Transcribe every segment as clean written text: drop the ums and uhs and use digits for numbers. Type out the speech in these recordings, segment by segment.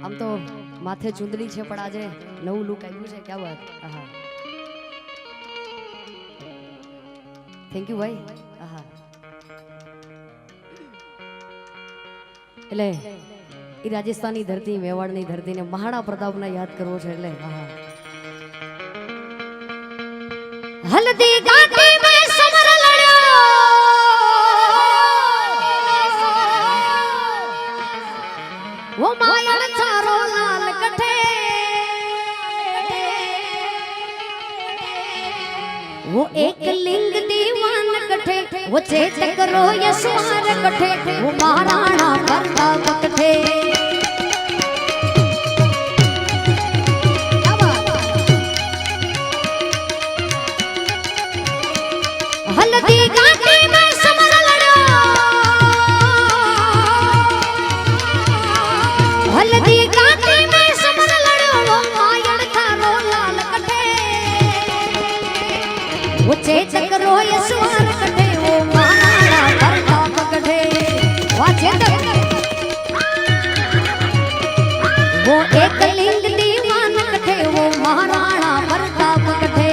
આમ તો માથે ચુંદડી છે પણ આજે નવું લુક આવ્યું છે. ક્યાં વાત. આહા, થેન્ક યુ ભાઈ. આહા, એટલે એ રાજસ્થાનની ધરતી, મેવાડની ધરતીને મહારાણા પ્રતાપને યાદ કરવો છે એટલે આહા. હલ્દી ઘાટી મે સમર લડ્યો, वो माया चारो लाल कठे, वो एक लिंग दीवान कठे, वो चेतक रो यशवार कठे, वो महाराणा प्रताप कठे. हल्दी घाटी में समर लड़ो, हल्दी घाटी में समर लड़ो, वो मायड़ थारो लाल कठे, वो चेतक रो यशवार कठे, वो महाराणा प्रताप कठे. वाह चेतक, वो एक लिंग दीवान कठे, वो महाराणा प्रताप कठे.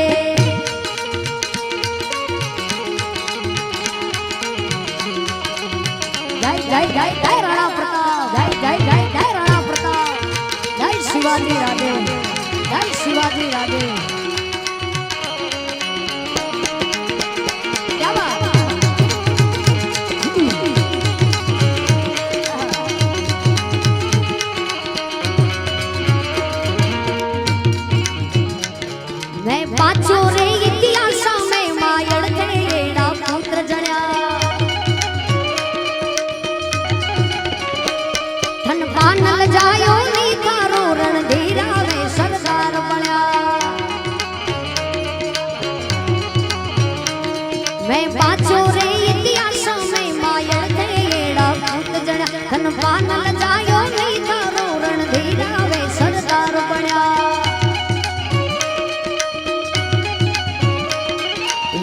जय जय जय जय राणा प्रताप, जय जय जय जय राणा प्रताप, जय शिवाजी राजे, जय शिवाजी राजे. क्या बात. मैं पाछो रे इतिहास में मायड़ थे एड़ा पुत्र जण्या, पानल जायो नी थारो रणधीरा वे सरदार बण्या. मैं पाछो रे इतिहास में मायड़ थे एड़ा पुत जण्या, धन पानल जायो नी थारो रणधीरा वे सरदार बण्या.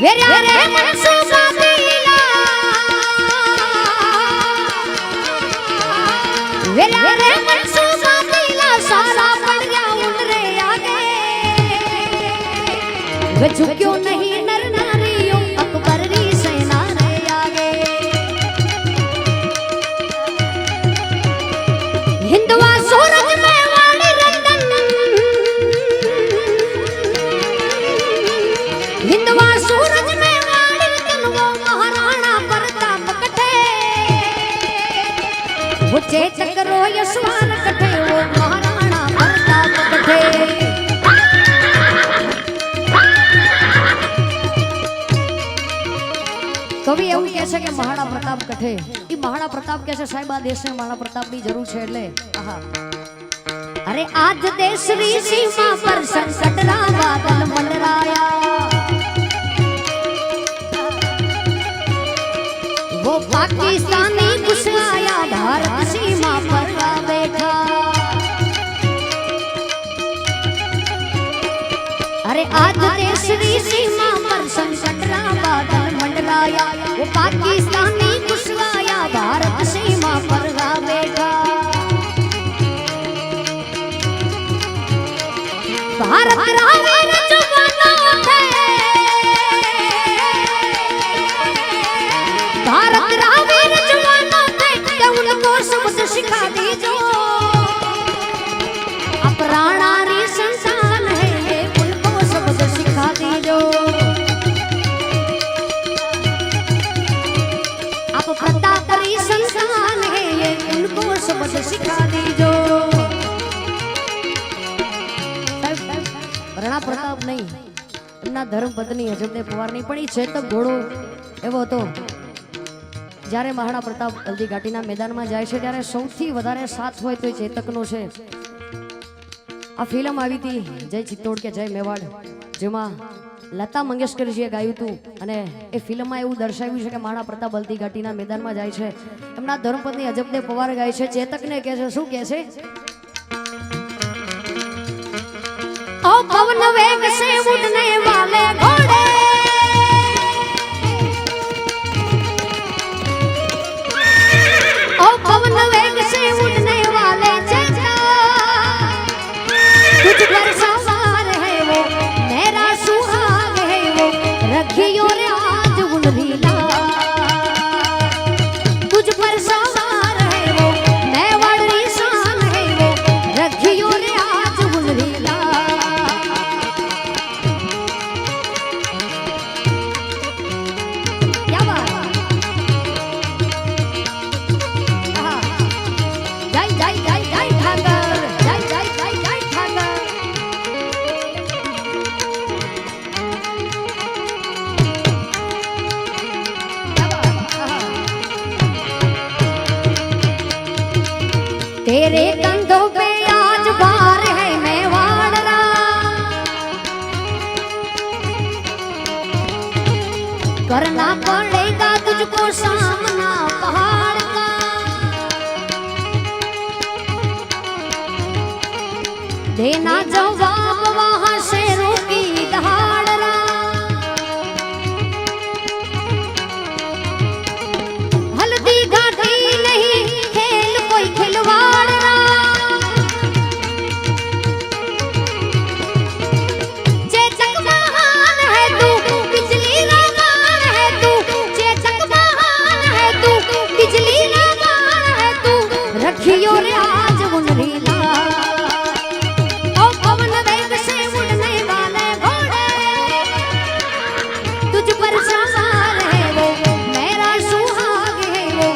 वेरा रे मनसूबा दिला, वेरा रे मनसूबा दिला, सारा पड़ गया उनरे आगे. वे झुक्यो नहीं नर नारियों, अकबर री सेना रे आगे. हिंदवा सूरज में वाली रतन, हिंदवा सूरज में वाली रतन, वो महाराणा प्रताप कठे, वो चेतक रो यशवार कठे, वो महाराणा प्रताप कठे. कवि એવું કહે છે કે મહારાણા પ્રતાપ કઠે. ઈ મહારાણા પ્રતાપ કહે છે સાહેબ આ દેશને મહારાણા પ્રતાપની જરૂર છે એટલે આહા. અરે આજ દેશની સીમા પર સંકટના બાદલ મંડરાયા, वो पाकिस्तानी घुसाया भारत सीमा पर आ बैठा. अरे आज देशनी सीमा पर संकटना बादल मंडराया, वो पाकिस्तानी घुसाया भारत सीमा पर आ बैठा. भारत रावे न जवाना थे, भारत रावे न जवाना थे, क्या उनको सबक सिखा दीजो. अब राणा री संतान है ये, उनको सबक सिखा दीजो. अब प्रताप री संतान है ये, उनको सबक सिखा दीजो. રાણા પ્રતાપ નહીં, એમના ધર્મપત્ની અજબદેવ પવારની પણ એ ચેતક ઘોડો એવો હતો. જ્યારે મહારાણા પ્રતાપ હલ્દી ઘાટીના મેદાનમાં જાય છે ત્યારે સૌથી વધારે સાથ હોય તો એ ચેતકનો છે. આ ફિલ્મ આવી હતી જય ચિત્તોડ કે જય મેવાડ, જેમાં લતા મંગેશકરજીએ ગાયું હતું અને એ ફિલ્મમાં એવું દર્શાવ્યું છે કે મહારાણા પ્રતાપ હલ્દી ઘાટીના મેદાનમાં જાય છે, એમના ધર્મપત્ની અજબદેવ પવાર ગાય છે, ચેતકને કહે છે શું કહે છે. ओ पवन वेग से उड़ने वाले घोड़े, ओ पवन वेग से उड़ने वाले चेतक, तेरे कंधों पे आज भार है मेवाड़ रा, करना पड़ेगा तुझको सामना पहाड़ का। देना जवाब वहां शेरों की दहाड़ रा, हल्दी घाटी नहीं खेल कोई खिलवाड़ रा, चेचक महान है तू बिजली लगान है तू, चेचक महान है तू बिजली लगान है तू, रखियो रे आज मुनरीला ओ पवन वेग से उड़ने वाले घोड़े, तुझ पर सवार है वो मेरा सुहाग है वो,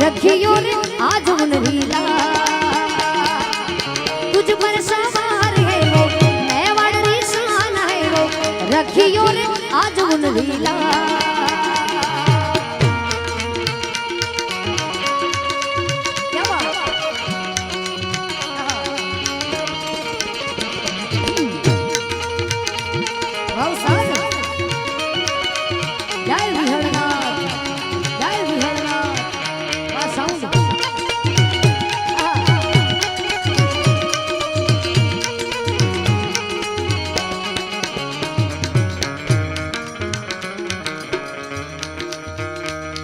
रखियो रे आज मुनरीला तुझ पर सवार है वो मेवाड़ री शान है वो, रखियो रे आज मुनरीला। क्या बात वाह साथ जय विहरनाथ, जय विहरनाथ, वाह साउंड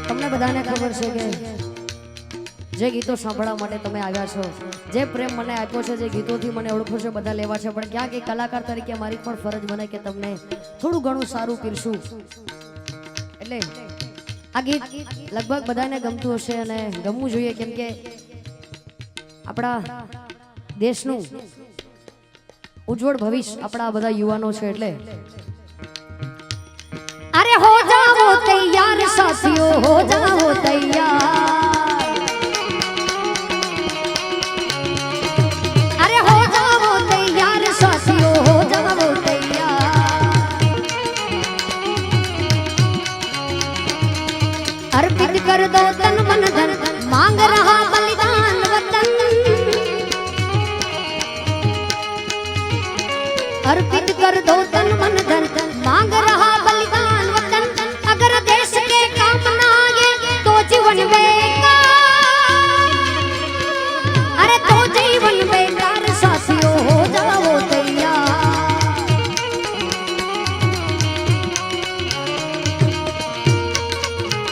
તમને બધાને ખબર છે કે જે ગીતો સાંભળવા માટે તમે આવ્યા છો, જે પ્રેમ મને આપ્યો છે, જે ગીતોથી મને ઓળખો છો, બધા લેવા છે, પણ ક્યાંક એક કલાકાર તરીકે મારી પણ ફરજ બને કે તમને થોડું ઘણું સારું પીરસું. એટલે આ ગીત લગભગ બધાને ગમતું હશે અને ગમવું જોઈએ, કેમ કે આપણા દેશનું ઉજ્જવળ ભવિષ્ય આપણા બધા યુવાનો છે. એટલે अरे हो जाओ तैयार साथियों, हो जाओ तैयार, अरे हो जाओ तैयार साथियों, हो जाओ तैयार, अर्पित कर दो तन मन धन, मांग रहा बलिदान वतन, अर्पित कर दो तन मन धन, मांग रहा बलिदान वतन, अगर देश के काम ना आए तो जीवन बेकार, अरे तो जीवन बेकार साथियों, हो जाओ तैयार।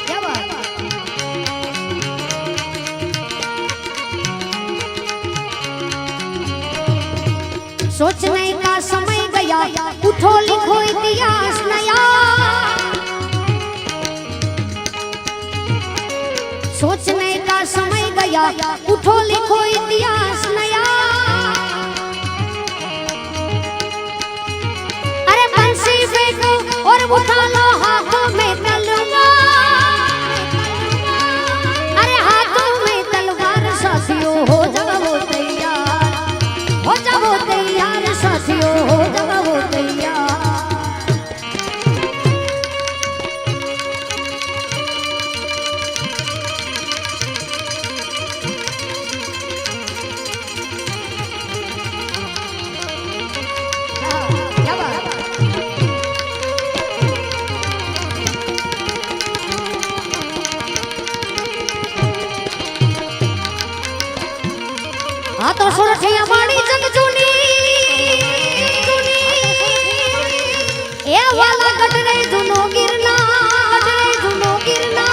क्या बात सोचने का समय गया, उठो लिखो इतिहास नया, सोचने का समय गया, उठो लिखो इतिहास नया, अरे बंसी फेंको और उठा लो हाथों में तलवार, अरे हाथों में तलवार साथियों, हो जाओ तैयार, हो जाओ तैयार साथियों, हो जाओ तैयार। क्या बात हाँ तो सुरठिया माड़ी जग जूनी ए वाला गटरे जुनो गिरना, गटरे जुनो गिरना,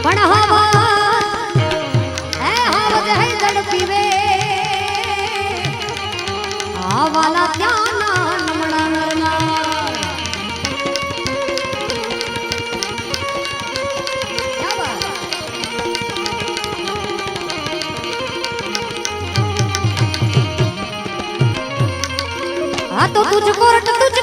पण हवा ए हवा जहे जड़ पीवे, आ वाला त्याना नमणा नरना। क्या बात हाँ तो तुझको रट तुझ